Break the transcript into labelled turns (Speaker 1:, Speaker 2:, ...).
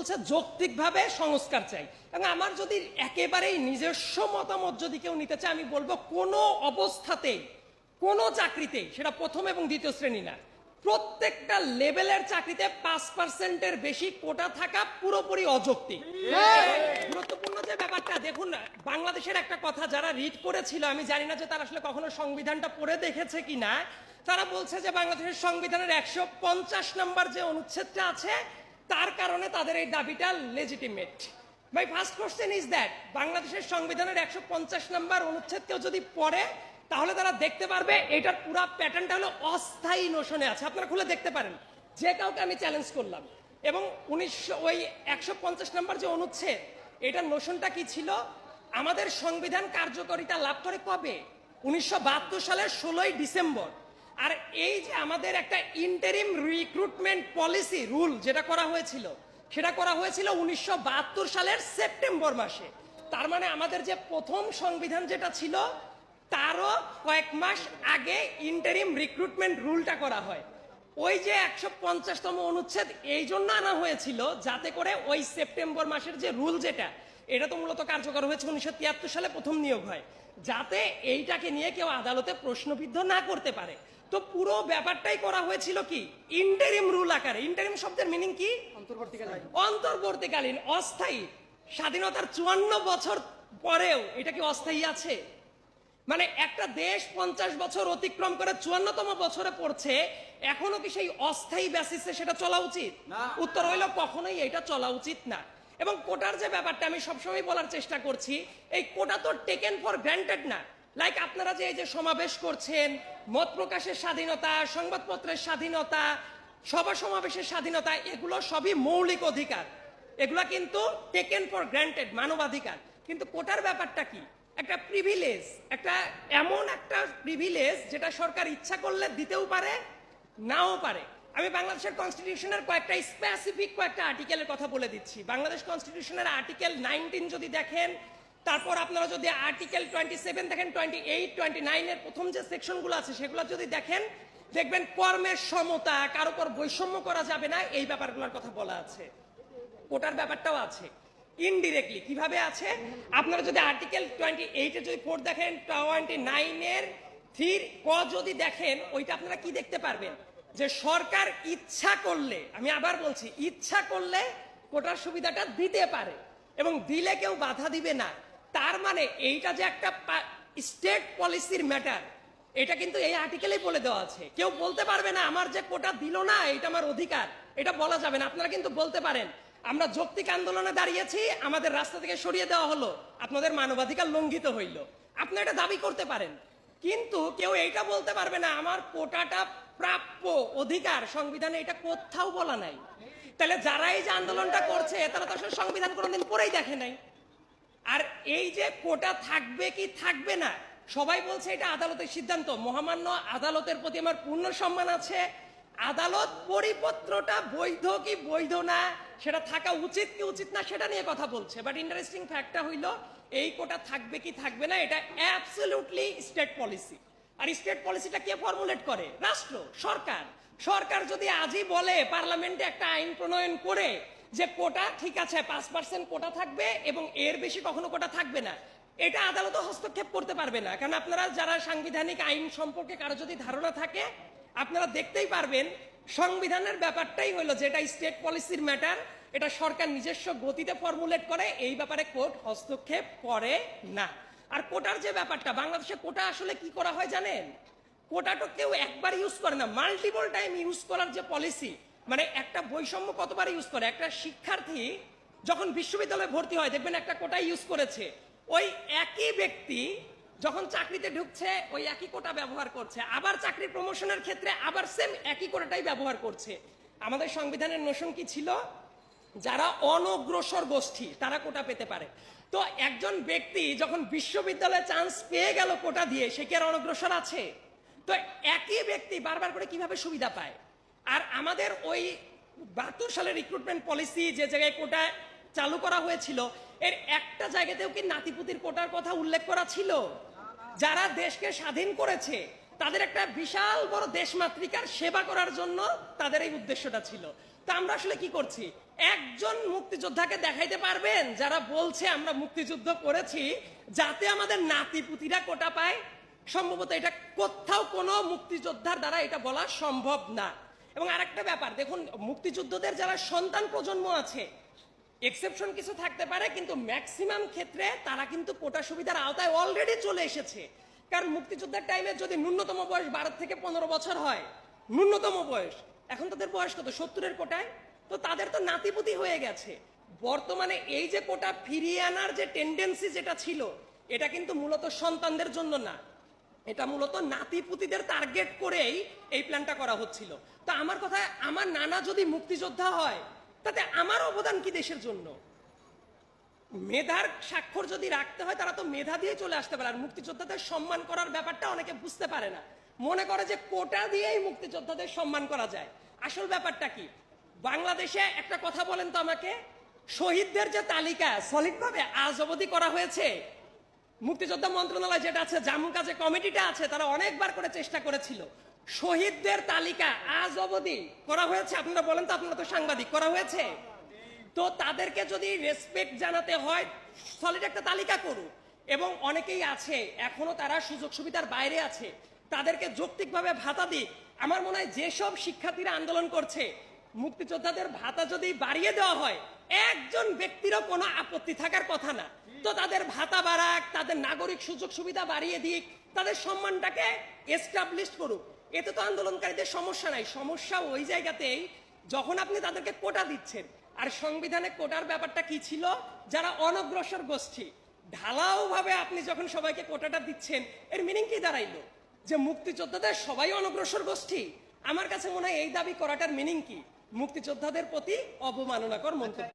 Speaker 1: বলছে যৌক্তিকভাবে সংস্কার চাই। এবং আমার যদি একেবারেই নিজস্ব মতামত যদি কেউ নিতে চায়, আমি বলবো কোনো অবস্থাতেই কোনো চাকরিতেই, সেটা প্রথম এবং দ্বিতীয় শ্রেণী না, প্রত্যেকটা লেভেলের চাকরিতে 5%-এর বেশি কোটা থাকা পুরোপুরি অযৌক্তিক। গুরুত্বপূর্ণ যে ব্যাপারটা দেখুন, বাংলাদেশের একটা কথা যারা রিড করেছিল, আমি জানি না যে তারা আসলে কখনো সংবিধানটা পড়ে দেখেছে কিনা, তারা বলছে যে বাংলাদেশের সংবিধানের 150 নম্বর যে অনুচ্ছেদটা আছে তার কারণে তাদের এই দাবিটা legitimate. My first question is that বাংলাদেশের সংবিধানের 150 নম্বর অনুচ্ছেদ কেউ যদি পড়ে তাহলে তারা দেখতে পারবে এটার পুরো প্যাটার্নটা হলো অস্থায়ী নোশনে আছে। আপনারা খুলে দেখতে পারেন, যে কাউকে আমি চ্যালেঞ্জ করলাম। এবং 150 নম্বর যে অনুচ্ছেদ, এটার নোশনটা কি ছিল? আমাদের সংবিধান কার্যকারিতা লাভ করে কবে? 1972 সালের 16ই ডিসেম্বর। আর এই যে আমাদের একটা ইন্টারিম রিক্রুটমেন্ট পলিসি রুল যেটা করা হয়েছিল, সেটা করা হয়েছিল 1972 সালের সেপ্টেম্বর মাসে। তার মানে আমাদের যে প্রথম সংবিধান যেটা ছিল তারও কয়েক মাস আগে ইন্টারিম রিক্রুটমেন্ট রুলটা করা হয়। ওই যে 150তম অনুচ্ছেদ এই জন্য আনা হয়েছিল যাতে করে ওই সেপ্টেম্বর মাসের যে রুল যেটা, এটা তো মূলত কার্যকর হয়েছে 1973 সালে প্রথম নিয়োগ হয়, যাতে এইটাকে নিয়ে কেউ আদালতে প্রশ্নবিদ্ধ না করতে পারে। তো পুরো ব্যাপারটাই করা হয়েছিল কি ইন্টারিম রুল আকারে। ইন্টারিম শব্দের মিনিং কি? অন্তর্বর্তীকালীন, অস্থায়ী। স্বাধীনতার 54 বছর পরেও এটা কি অস্থায়ী আছে? মানে একটা দেশ 50 বছর অতিক্রম করে 54তম বছরে পড়ছে, এখনো কি সেই অস্থায়ী বেসিসে সেটা চলা উচিত? উত্তর হইল কখনোই এটা চলা উচিত না। এবং কোটার যে ব্যাপারটা আমি সবসময় বলার চেষ্টা করছি, এই কোটা তো টেকেন ফর গ্রান্টেড না। লাইক আপনারা যে এই যে সমাবেশ করছেন, মত প্রকাশের স্বাধীনতা, সংবাদপত্রের স্বাধীনতা, সভা সমাবেশের স্বাধীনতা, এগুলো সবই মৌলিক অধিকার। এগুলা কিন্তু টেকেন ফর গ্রান্টেড, মানবাধিকার। কিন্তু কোটার ব্যাপারটা কি? একটা প্রিভিলেজ, একটা এমন একটা প্রিভিলেজ যেটা সরকার ইচ্ছা করলে দিতেও পারে, নাও পারে। আমি বাংলাদেশের কনস্টিটিউশনের কয়েকটা স্পেসিফিক কয়েকটা আর্টিকেলের কথা বলে দিচ্ছি। বাংলাদেশ কনস্টিটিউশনের আর্টিকেল 19 যদি দেখেন, তারপর আপনারা যদি আর্টিকেল 27 দেখেন, 28, 29 এর প্রথম যে সেকশনগুলো আছে সেগুলো যদি দেখেন, দেখবেন কর্মের সমতা, কারো উপর বৈষম্য করা যাবে না, এই ব্যাপারগুলোর কথা বলা আছে। কোটার ব্যাপারটাও আছে ইনডিরেক্টলি। কিভাবে আছে? আপনারা যদি আর্টিকেল 28 এর যদি 4 দেখেন, 29 এর 3 ক যদি দেখেন, ওইটা আপনারা কি দেখতে পারবেন? যে সরকার ইচ্ছা করলে, আমি আবার বলছি, ইচ্ছা করলে কোটার সুবিধাটা দিতে পারে এবং দিলে কেউ বাধা দিবে না। তার মানে এইটা যে একটা স্টেট পলিসির ম্যাটার, এটা কিন্তু এই আর্টিকেলেই বলে দেওয়া আছে। কেউ বলতে পারবে না আমার যে কোটা দিল না এটা আমার অধিকার, এটা বলা যাবে না। আপনারা কিন্তু বলতে পারেন আমরা যৌক্তিক আন্দোলনে দাঁড়িয়েছি, আমাদের রাস্তা থেকে সরিয়ে দেওয়া হলো, আপনাদের মানবাধিকার লঙ্ঘিত হইল, আপনি এটা দাবি করতে পারেন। কিন্তু কেউ এইটা বলতে পারবে না আমার কোটাটা প্রাপ্য অধিকার, সংবিধানে এটা কোথাও বলা নাই। তাহলে যারা এই যে আন্দোলনটা করছে তারা তো আসলে সংবিধান কোনোদিন পড়েই দেখে নাই। আর এই যে কোটা থাকবে কি থাকবে না, সবাই বলছে এটা আদালতের সিদ্ধান্ত। মহামান্য আদালতের প্রতি আমার পূর্ণ সম্মান আছে। আদালত পরিপত্রটা বৈধ কি বৈধ না, সেটা থাকা উচিত কি উচিত না, সেটা নিয়ে কথা বলছে। বাট ইন্টারেস্টিং ফ্যাক্টটা হইল এই কোটা থাকবে কি থাকবে না, এটা অ্যাবসলিউটলি স্টেট পলিসি। আর স্টেট পলিসিটা কে ফর্মুলেট করে? রাষ্ট্র, সরকার। সরকার যদি আজই বলে পার্লামেন্টে একটা আইন প্রণয়ন করে যে কোটা ঠিক আছে 5% কোটা থাকবে এবং এর বেশি কখনো কোটা থাকবে না, এটা আদালত হস্তক্ষেপ করতে পারবে না। কারণ আপনারা যারা সাংবিধানিক আইন সম্পর্কে কারো যদি ধারণা থাকে, আপনারা দেখতেই পারবেন সংবিধানের ব্যাপারটাই হলো যেটা স্টেট পলিসির ম্যাটার, এটা সরকার নিজস্ব গতিতে ফর্মুলেট করে, এই ব্যাপারে কোর্ট হস্তক্ষেপ করে না। আর কোটার যে ব্যাপারটা, বাংলাদেশে কোটা আসলে কি করা হয় জানেন? কোটাটা কেউ একবার ইউজ করে না, মাল্টিপল টাইম ইউজ করার যে পলিসি। মানে একটা বৈষম্য কতবার ইউজ করে? একটা শিক্ষার্থী যখন বিশ্ববিদ্যালয়ে ভর্তি হয় দেখবেন একটা কোটা ইউজ করেছে, ওই একই ব্যক্তি যখন চাকরিতে ঢুকছে ওই একই কোটা ব্যবহার করছে, আবার চাকরি প্রমোশনের ক্ষেত্রে আবার সেম একই কোটাটাই ব্যবহার করছে। আমাদের সংবিধানের নোশন কি ছিল? যারা অনগ্রসর গোষ্ঠী তারা কোটা পেতে পারে। তো একজন ব্যক্তি যখন বিশ্ববিদ্যালয়ে চান্স পেয়ে গেল কোটা দিয়ে, সে কি আর অনগ্রসর আছে? তো একই ব্যক্তি বারবার করে কিভাবে সুবিধা পায়? আর আমাদের ওই 72 সালের রিক্রুটমেন্ট পলিসি যে জায়গায় কোটা চালু করা হয়েছিল, এর একটা জায়গাতেও কি নাতিপুতির কোটার কথা উল্লেখ করা ছিল? যারা দেশকে স্বাধীন করেছে তাদের একটা বিশাল বড় দেশমাতৃকার সেবা করার জন্য তাদের এই উদ্দেশ্যটা ছিল। তা আমরা আসলে কি করছি? একজন মুক্তিযোদ্ধাকে দেখাইতে পারবেন যারা বলছে আমরা মুক্তিযুদ্ধ করেছি যাতে আমাদের নাতিপুতিরা কোটা পায়? সম্ভবত এটা কোথাও কোনো মুক্তিযোদ্ধার দ্বারা এটা বলা সম্ভব না। এবং আরেকটা ব্যাপার দেখুন, মুক্তিযুদ্ধদের যারা সন্তান প্রজন্ম আছে, এক্সেপশন কিছু থাকতে পারে, কিন্তু ম্যাক্সিমাম ক্ষেত্রে তারা কিন্তু কোটা সুবিধার আওতায় অলরেডি চলে এসেছে। কারণ মুক্তিযুদ্ধের টাইমে যদি ন্যূনতম বয়স 12 থেকে 15 বছর হয়, ন্যূনতম বয়স, এখন তাদের বয়স কত? 70-এর কোটায়, তো তাদের তো নাতিপুতি হয়ে গেছে। বর্তমানে এই যে কোটা ফিরিয়ে আনার যে টেন্ডেন্সি যেটা ছিল, এটা কিন্তু মূলত সন্তানদের জন্য না, এটা মূলত নাতিপুতিদের টার্গেট করেই এই প্ল্যানটা করা হচ্ছিল। তো আমার কথা, আমার নানা যদি মুক্তিযোদ্ধা হয় তাতে আমার অবদান কি দেশের জন্য? মেধার স্বাক্ষর যদি রাখতে হয় তারা তো মেধা দিয়ে চলে আসতে পারে। আর মুক্তিযোদ্ধাদের সম্মান করার ব্যাপারটা অনেকে বুঝতে পারে না, মনে করে যে কোটা দিয়েই মুক্তিযোদ্ধাদের সম্মান করা যায়। আসল ব্যাপারটা কি? বাংলাদেশে একটা কথা বলেন তো আমাকে, শহীদদের যে তালিকা সলিডভাবে আজ অবধি করা হয়েছে? মুক্তিযোদ্ধা মন্ত্রণালয় যেটা আছে, জামু কাজে কমিটিটা আছে, তারা অনেকবার করে চেষ্টা করেছিল। শহীদদের তালিকা আজ অবধি করা হয়েছে? আপনারা বলেন তো, আপনারা তো সাংবাদিক, করা হয়েছে? তো তাদেরকে যদি রেসপেক্ট জানাতে হয়, সলিড একটা তালিকা করুক। এবং অনেকেই আছে এখনো তারা সুযোগ সুবিধার বাইরে আছে, তাদেরকে যৌক্তিকভাবে ভাতা দিক। আমার মনে হয় যেসব শিক্ষার্থীরা আন্দোলন করছে, মুক্তিযোদ্ধাদের ভাতা যদি বাড়িয়ে দেওয়া হয়, একজন ব্যক্তিরও কোনো আপত্তি থাকার কথা না। তো তাদের ভাতা বাড়াক, তাদের নাগরিক সুযোগ সুবিধা বাড়িয়ে দিক, তাদের সম্মানটাকে এস্টাবলিশ করুক, এতে তো আন্দোলনকারীদের সমস্যা নাই। সমস্যা ওই জায়গাতেই যখন আপনি তাদেরকে কোটা দিচ্ছেন। আর সংবিধানে কোটার ব্যাপারটা কি ছিল? যারা অনগ্রসর গোষ্ঠী, ঢালাও ভাবে আপনি যখন সবাইকে কোটাটা দিচ্ছেন, এর মিনিং কি দাঁড়াইলো? যে মুক্তিযোদ্ধাদের সবাই অনগ্রসর গোষ্ঠী? আমার কাছে মনে হয় এই দাবি করাটার মিনিং কি? মুক্তিযোদ্ধাদের প্রতি অবমাননাকর মন্তব্য।